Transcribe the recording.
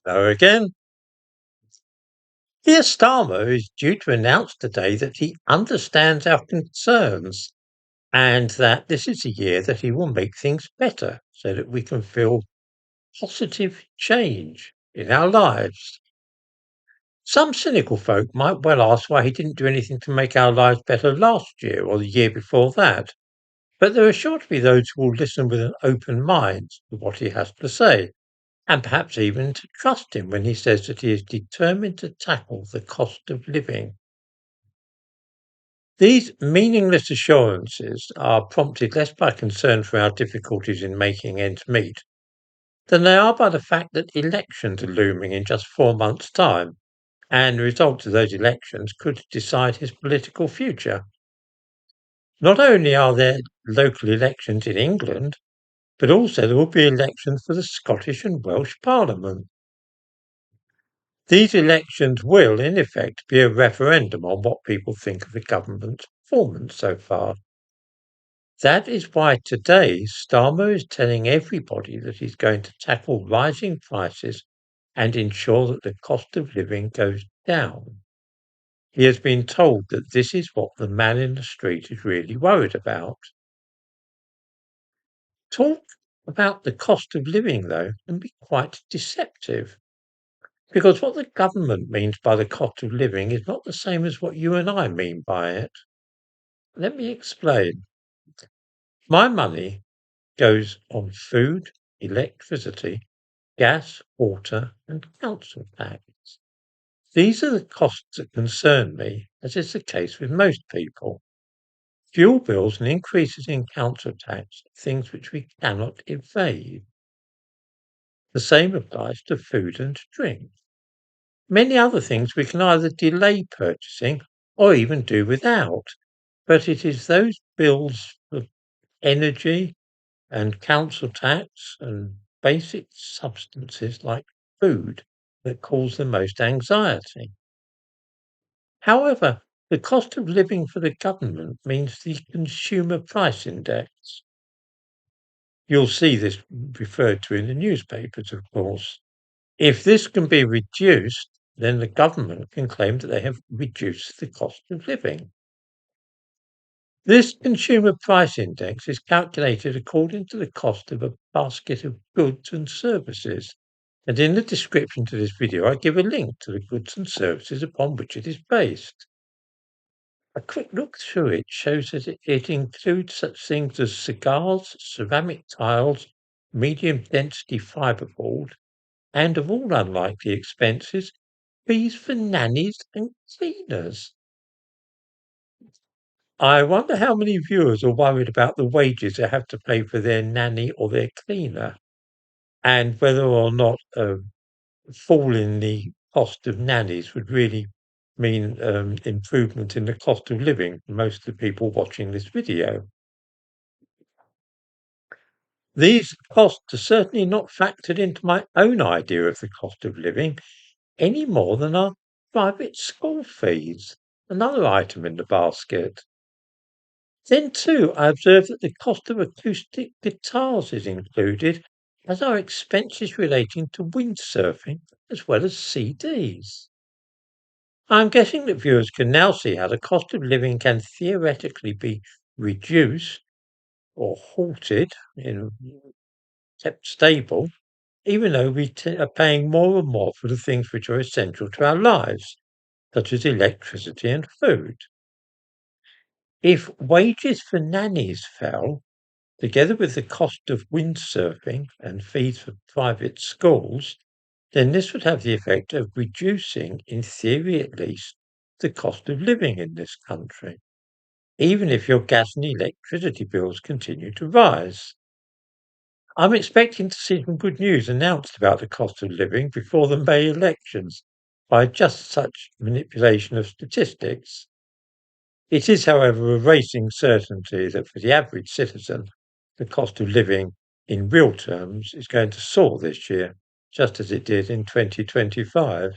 Hello again. Keir Starmer is due to announce today that he understands our concerns and that this is a year that he will make things better so that we can feel positive change in our lives. Some cynical folk might well ask why he didn't do anything to make our lives better last year or the year before that. But there are sure to be those who will listen with an open mind to what he has to say, and perhaps even to trust him when he says that he is determined to tackle the cost of living. These meaningless assurances are prompted less by concern for our difficulties in making ends meet than they are by the fact that elections are looming in just 4 months' time, and the results of those elections could decide his political future. Not only are there local elections in England, but also there will be elections for the Scottish and Welsh Parliament. These elections will, in effect, be a referendum on what people think of the government's performance so far. That is why today Starmer is telling everybody that he's going to tackle rising prices and ensure that the cost of living goes down. He has been told that this is what the man in the street is really worried about. Talk about the cost of living, though, can be quite deceptive because what the government means by the cost of living is not the same as what you and I mean by it. Let me explain. My money goes on food, electricity, gas, water, and council tax. These are the costs that concern me, as is the case with most people. Fuel bills and increases in council tax are things which we cannot evade. The same applies to food and drink. Many other things we can either delay purchasing or even do without, but it is those bills for energy and council tax and basic substances like food that cause the most anxiety. However, the cost of living for the government means the consumer price index. You'll see this referred to in the newspapers, of course. If this can be reduced, then the government can claim that they have reduced the cost of living. This consumer price index is calculated according to the cost of a basket of goods and services. And in the description to this video, I give a link to the goods and services upon which it is based. A quick look through it shows that it includes such things as cigars, ceramic tiles, medium density fiberboard, and of all unlikely expenses, fees for nannies and cleaners. I wonder how many viewers are worried about the wages they have to pay for their nanny or their cleaner, and whether or not a fall in the cost of nannies would really mean improvement in the cost of living for most of the people watching this video. These costs are certainly not factored into my own idea of the cost of living any more than are private school fees, another item in the basket. Then, too, I observe that the cost of acoustic guitars is included, as are expenses relating to windsurfing as well as CDs. I'm guessing that viewers can now see how the cost of living can theoretically be reduced or halted, kept stable, even though are paying more and more for the things which are essential to our lives, such as electricity and food. If wages for nannies fell, together with the cost of windsurfing and fees for private schools, then this would have the effect of reducing, in theory at least, the cost of living in this country, even if your gas and electricity bills continue to rise. I'm expecting to see some good news announced about the cost of living before the May elections by just such manipulation of statistics. It is, however, a racing certainty that for the average citizen, the cost of living in real terms is going to soar this year, just as it did in 2025.